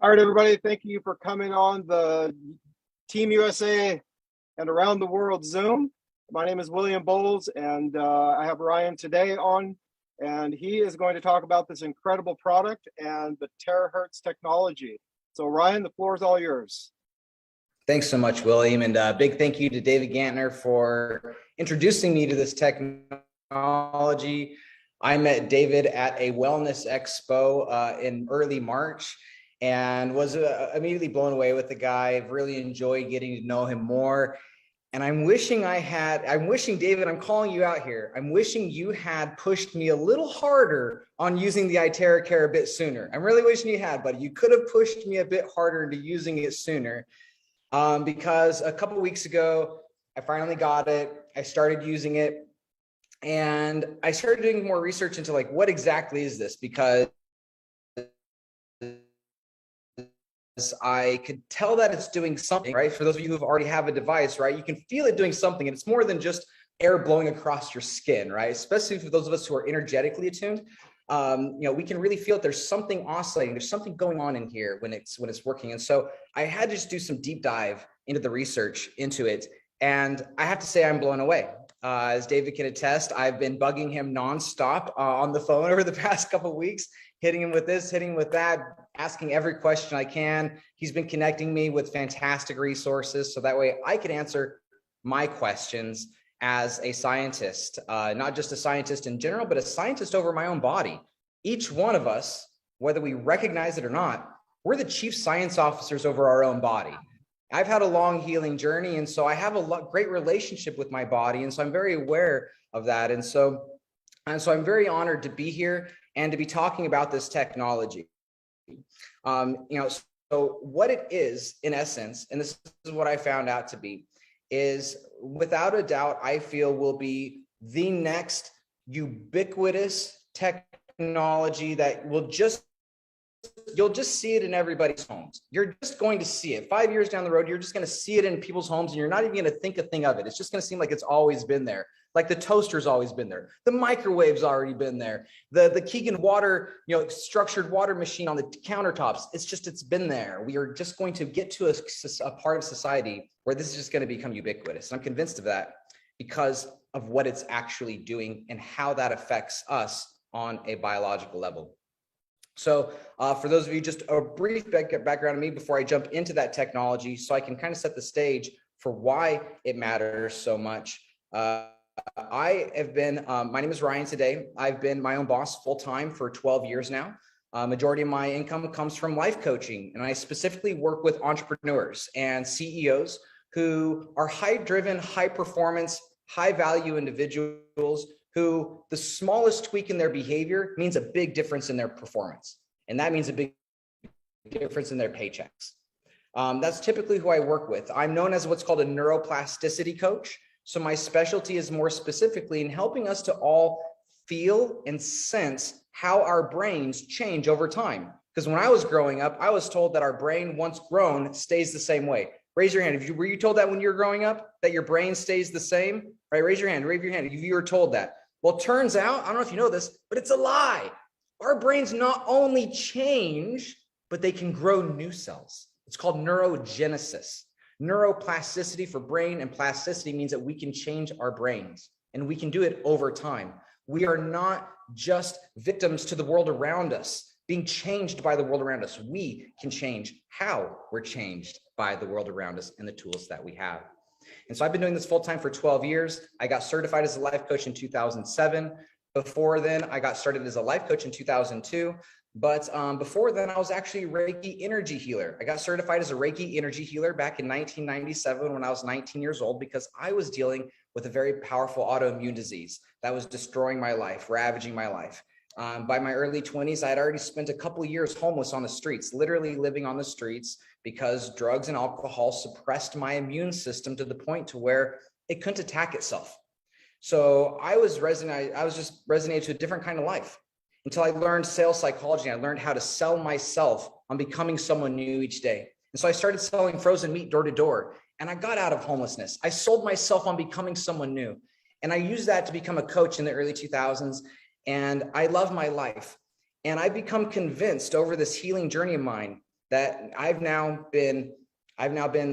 All right, everybody, thank you for coming on the Team USA and Around the World Zoom. My name is William Bowles, and I have Ryan today on, and he is going to talk about this incredible product and the Tera Hertz technology. So Ryan, the floor is all yours. Thanks so much, William, and big thank you to David Gantner for introducing me to this technology. I met David at a wellness expo in early March and was immediately blown away with the guy. I've really enjoyed getting to know him more. And I'm wishing, David, I'm calling you out here. I'm wishing you had pushed me a little harder on using the IteraCare a bit sooner. I'm really wishing you had, but you could have pushed me a bit harder into using it sooner. Because a couple of weeks ago, I finally got it. I started using it. And I started doing more research into like, what exactly is this? Because I could tell that it's doing something, right? For those of you who already have a device, right? You can feel it doing something, and it's more than just air blowing across your skin, right? Especially for those of us who are energetically attuned. We can really feel that there's something oscillating. There's something going on in here when it's working. And so I had to just do some deep dive into the research into it. And I have to say, I'm blown away. As David can attest, I've been bugging him nonstop on the phone over the past couple of weeks, hitting him with this, hitting him with that, asking every question I can. He's been connecting me with fantastic resources, so that way I can answer my questions as a scientist, not just a scientist in general, but a scientist over my own body. Each one of us, whether we recognize it or not, we're the chief science officers over our own body. I've had a long healing journey, and so I have a great relationship with my body, and so I'm very aware of that. And so I'm very honored to be here and to be talking about this technology. So what it is, in essence, and this is what I found out to be, is without a doubt, I feel will be the next ubiquitous technology that will you'll just see it in everybody's homes. You're just going to see it. 5 years down the road, you're just going to see it in people's homes, and you're not even going to think a thing of it. It's just going to seem like it's always been there. Like the toaster's always been there. The microwave's already been there. The Keegan water, structured water machine on the countertops. It's been there. We are just going to get to a part of society where this is just going to become ubiquitous. And I'm convinced of that because of what it's actually doing and how that affects us on a biological level. So for those of you, just a brief background on me before I jump into that technology, so I can kind of set the stage for why it matters so much. I have been, my name is Ryan today. I've been my own boss full-time for 12 years now. Majority of my income comes from life coaching, and I specifically work with entrepreneurs and CEOs who are high-driven, high-performance, high-value individuals who the smallest tweak in their behavior means a big difference in their performance. And that means a big difference in their paychecks. That's typically who I work with. I'm known as what's called a neuroplasticity coach. So my specialty is more specifically in helping us to all feel and sense how our brains change over time. Because when I was growing up, I was told that our brain, once grown, stays the same way. Raise your hand. Were you told that when you were growing up, that your brain stays the same? Right? Raise your hand if you were told that. Well, it turns out, I don't know if you know this, but it's a lie. Our brains not only change, but they can grow new cells. It's called neurogenesis. Neuroplasticity for brain and plasticity means that we can change our brains, and we can do it over time. We are not just victims to the world around us, being changed by the world around us. We can change how we're changed by the world around us and the tools that we have. And so I've been doing this full time for 12 years. I got certified as a life coach in 2007. Before then, I got started as a life coach in 2002. But before then, I was actually a Reiki energy healer. I got certified as a Reiki energy healer back in 1997 when I was 19 years old, because I was dealing with a very powerful autoimmune disease that was destroying my life, ravaging my life. By my early 20s, I had already spent a couple of years homeless on the streets, literally living on the streets, because drugs and alcohol suppressed my immune system to the point to where it couldn't attack itself. So I was just resonated to a different kind of life until I learned sales psychology. I learned how to sell myself on becoming someone new each day. And so I started selling frozen meat door to door, and I got out of homelessness. I sold myself on becoming someone new. And I used that to become a coach in the early 2000s. And I love my life. And I've become convinced over this healing journey of mine that I've now been,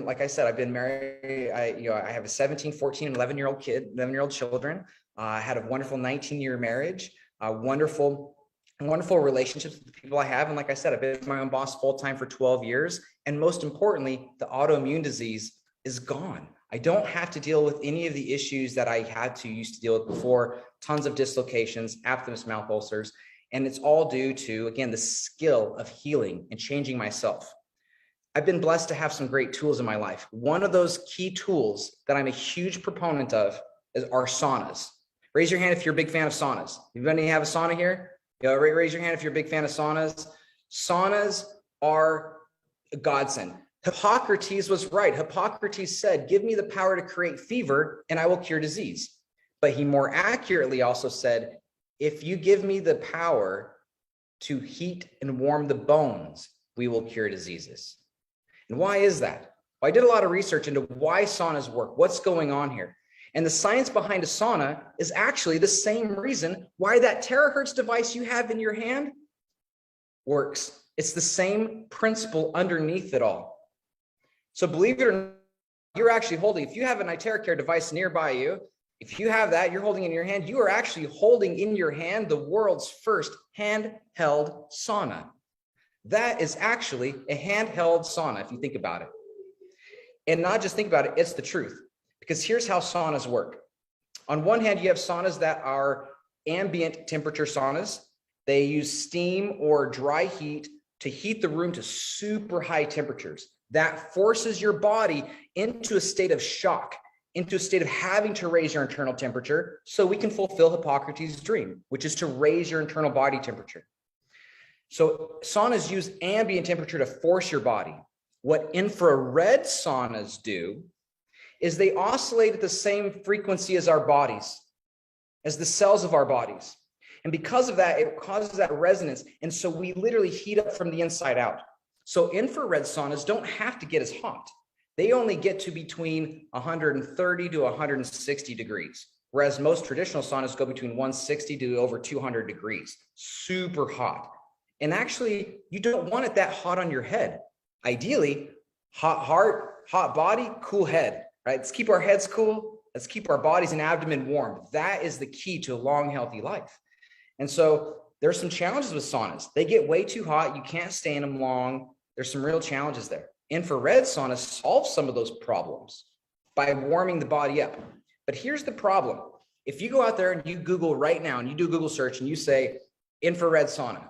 like I said, I've been married. I have a 17, 14, and 11-year-old kid, 11-year-old children. I had a wonderful 19-year marriage, wonderful relationships with the people I have. And like I said, I've been my own boss full-time for 12 years. And most importantly, the autoimmune disease is gone. I don't have to deal with any of the issues that I used to deal with before, tons of dislocations, aphthous mouth ulcers. And it's all due to, again, the skill of healing and changing myself. I've been blessed to have some great tools in my life. One of those key tools that I'm a huge proponent of are saunas. Raise your hand if you're a big fan of saunas. Anybody have a sauna here? Raise your hand if you're a big fan of saunas. Saunas are a godsend. Hippocrates was right. Hippocrates said, give me the power to create fever and I will cure disease. But he more accurately also said, if you give me the power to heat and warm the bones, we will cure diseases. And why is that? Well, I did a lot of research into why saunas work, what's going on here. And the science behind a sauna is actually the same reason why that Tera Hertz device you have in your hand works. It's the same principle underneath it all. So believe it or not, you're actually holding, if you have an IteraCare device nearby you, if you have that, you're holding in your hand, you are actually holding in your hand the world's first handheld sauna. That is actually a handheld sauna, if you think about it. And not just think about it, it's the truth. Because here's how saunas work. On one hand, you have saunas that are ambient temperature saunas. They use steam or dry heat to heat the room to super high temperatures. That forces your body into a state of shock, into a state of having to raise your internal temperature so we can fulfill Hippocrates' dream, which is to raise your internal body temperature. So saunas use ambient temperature to force your body. What infrared saunas do is they oscillate at the same frequency as our bodies, as the cells of our bodies. And because of that, it causes that resonance. And so we literally heat up from the inside out. So infrared saunas don't have to get as hot. They only get to between 130 to 160 degrees, whereas most traditional saunas go between 160 to over 200 degrees, super hot. And actually, you don't want it that hot on your head. Ideally, hot heart, hot body, cool head, right? Let's keep our heads cool. Let's keep our bodies and abdomen warm. That is the key to a long, healthy life. And so there's some challenges with saunas. They get way too hot. You can't stay in them long. There's some real challenges there. Infrared saunas solve some of those problems by warming the body up. But here's the problem. If you go out there and you Google right now and you do a Google search and you say infrared sauna,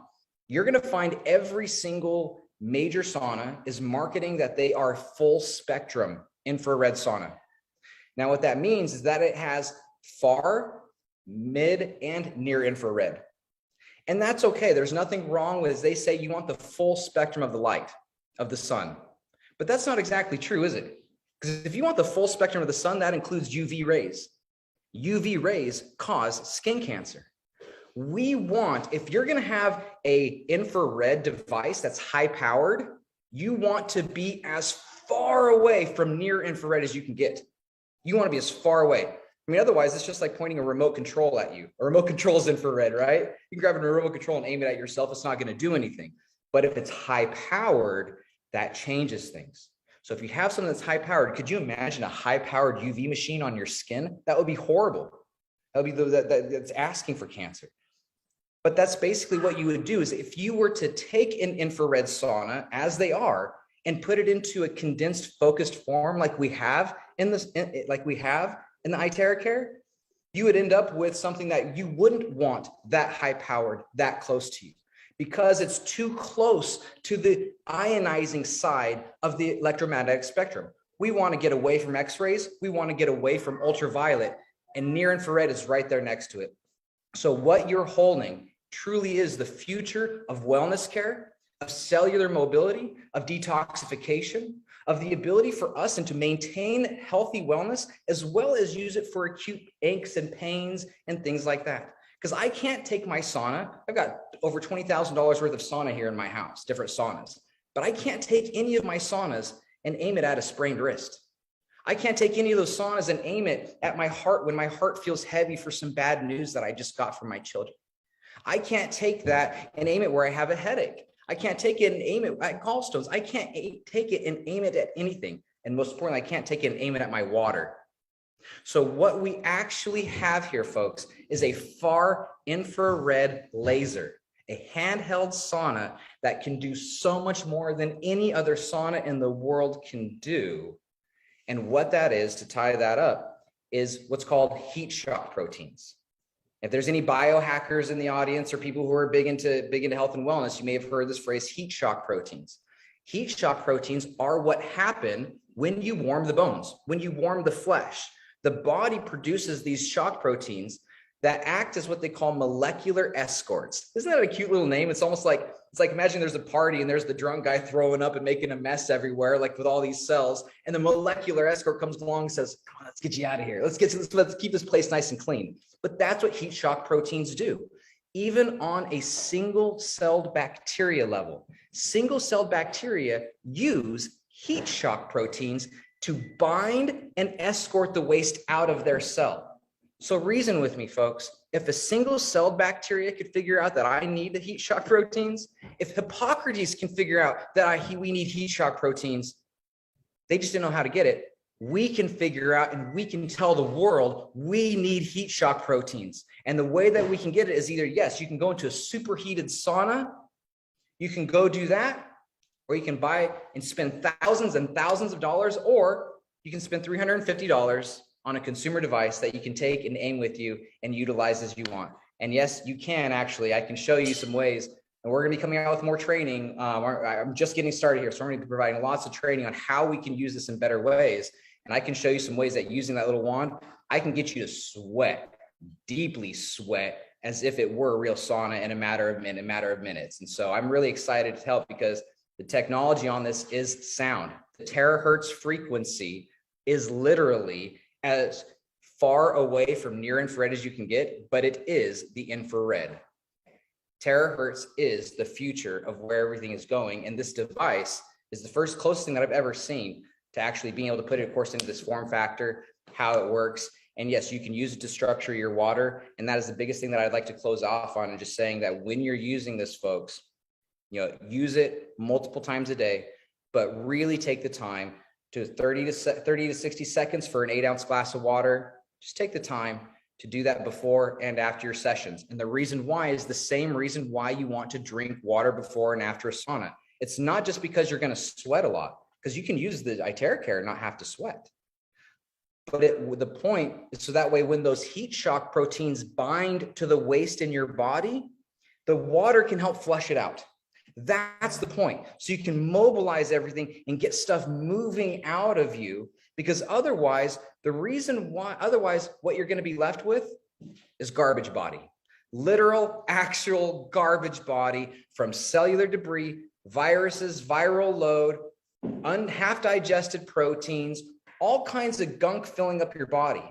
you're going to find every single major sauna is marketing that they are full spectrum infrared sauna. Now, what that means is that it has far, mid, and near infrared. And that's okay. There's nothing wrong with it. They say you want the full spectrum of the light of the sun. But that's not exactly true, is it? Because if you want the full spectrum of the sun, that includes UV rays. UV rays cause skin cancer. We want, if you're going to have a infrared device that's high powered, you want to be as far away from near infrared as you can get. You want to be as far away. I mean, otherwise, it's just like pointing a remote control at you. A remote control is infrared, right? You can grab a remote control and aim it at yourself. It's not going to do anything. But if it's high powered, that changes things. So if you have something that's high powered, could you imagine a high powered UV machine on your skin? That would be horrible. That would be that's asking for cancer. But that's basically what you would do is if you were to take an infrared sauna as they are and put it into a condensed focused form like we have in this, like we have in the IteraCare, you would end up with something that you wouldn't want that high powered, that close to you, because it's too close to the ionizing side of the electromagnetic spectrum. We want to get away from X-rays. We want to get away from ultraviolet, and near infrared is right there next to it. So what you're holding truly is the future of wellness care, of cellular mobility, of detoxification, of the ability for us and to maintain healthy wellness, as well as use it for acute aches and pains and things like that. Because I can't take my sauna. I've got over $20,000 worth of sauna here in my house, different saunas, but I can't take any of my saunas and aim it at a sprained wrist. I can't take any of those saunas and aim it at my heart when my heart feels heavy for some bad news that I just got from my children. I can't take that and aim it where I have a headache. I can't take it and aim it at gallstones. I can't take it and aim it at anything. And most importantly, I can't take it and aim it at my water. So what we actually have here, folks, is a far infrared laser, a handheld sauna that can do so much more than any other sauna in the world can do. And what that is, to tie that up, is what's called heat shock proteins. If there's any biohackers in the audience or people who are big into health and wellness, you may have heard this phrase, heat shock proteins. Heat shock proteins are what happen when you warm the bones, when you warm the flesh. The body produces these shock proteins that act as what they call molecular escorts. Isn't that a cute little name? It's almost like, imagine there's a party and there's the drunk guy throwing up and making a mess everywhere, like with all these cells. And the molecular escort comes along and says, come on, let's get you out of here. Let's keep this place nice and clean. But that's what heat shock proteins do. Even on a single-celled bacteria level, single-celled bacteria use heat shock proteins to bind and escort the waste out of their cell. So reason with me, folks. If a single-celled bacteria could figure out that I need the heat shock proteins, if Hippocrates can figure out that we need heat shock proteins, they just didn't know how to get it. We can figure out and we can tell the world we need heat shock proteins. And the way that we can get it is either, yes, you can go into a superheated sauna, you can go do that, or you can buy and spend thousands and thousands of dollars, or you can spend $350 on a consumer device that you can take and aim with you and utilize as you want. And yes, you can actually. I can show you some ways, and we're going to be coming out with more training. I'm just getting started here, so we're going to be providing lots of training on how we can use this in better ways. And I can show you some ways that using that little wand, I can get you to sweat, deeply sweat, as if it were a real sauna in a matter of minutes. And so I'm really excited to help because the technology on this is sound. The Tera Hertz frequency is literally as far away from near infrared as you can get, but it is the infrared. Tera Hertz is the future of where everything is going. And this device is the first closest thing that I've ever seen to actually being able to put it, of course, into this form factor, how it works. And yes, you can use it to structure your water. And that is the biggest thing that I'd like to close off on, and just saying that when you're using this, folks, use it multiple times a day, but really take the time to 30 to 60 seconds for an 8-ounce glass of water. Just take the time to do that before and after your sessions. And the reason why is the same reason why you want to drink water before and after a sauna. It's not just because you're going to sweat a lot, because you can use the IteraCare and not have to sweat. But the point is so that way when those heat shock proteins bind to the waste in your body, the water can help flush it out. That's the point. So you can mobilize everything and get stuff moving out of you, because otherwise, what you're going to be left with is garbage body, literal, actual garbage body from cellular debris, viruses, viral load, half digested proteins, all kinds of gunk filling up your body.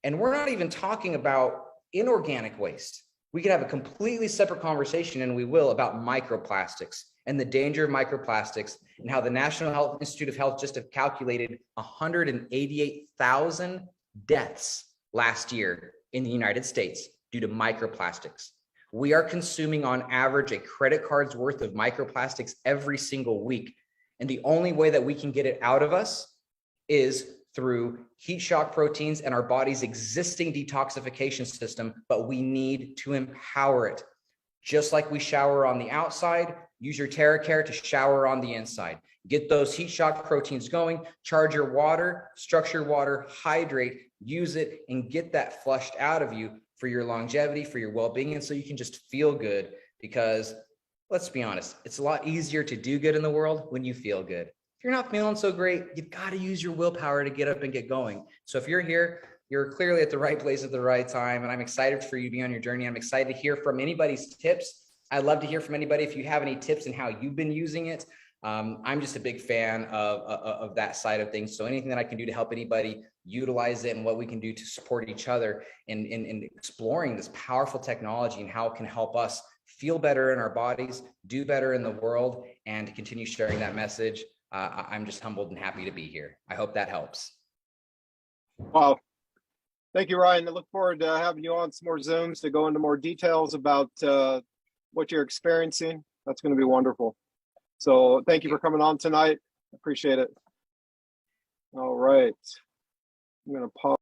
And we're not even talking about inorganic waste. We could have a completely separate conversation, and we will, about microplastics and the danger of microplastics, and how the National Health Institute of Health just have calculated 188,000 deaths last year in the United States due to microplastics. We are consuming on average a credit card's worth of microplastics every single week. And the only way that we can get it out of us is through heat shock proteins and our body's existing detoxification system, but we need to empower it. Just like we shower on the outside, use your TeraCare to shower on the inside. Get those heat shock proteins going, charge your water, structure water, hydrate, use it, and get that flushed out of you for your longevity, for your well-being, and so you can just feel good. Because let's be honest, it's a lot easier to do good in the world when you feel good. If you're not feeling so great, you've got to use your willpower to get up and get going. So if you're here, you're clearly at the right place at the right time. And I'm excited for you to be on your journey. I'm excited to hear from anybody's tips. I'd love to hear from anybody if you have any tips and how you've been using it. I'm just a big fan of that side of things. So anything that I can do to help anybody utilize it, and what we can do to support each other in exploring this powerful technology and how it can help us feel better in our bodies, do better in the world, and to continue sharing that message. I'm just humbled and happy to be here. I hope that helps. Wow. Thank you, Ryan. I look forward to having you on some more Zooms to go into more details about what you're experiencing. That's going to be wonderful. So thank you for coming on tonight. Appreciate it. All right. I'm going to pause.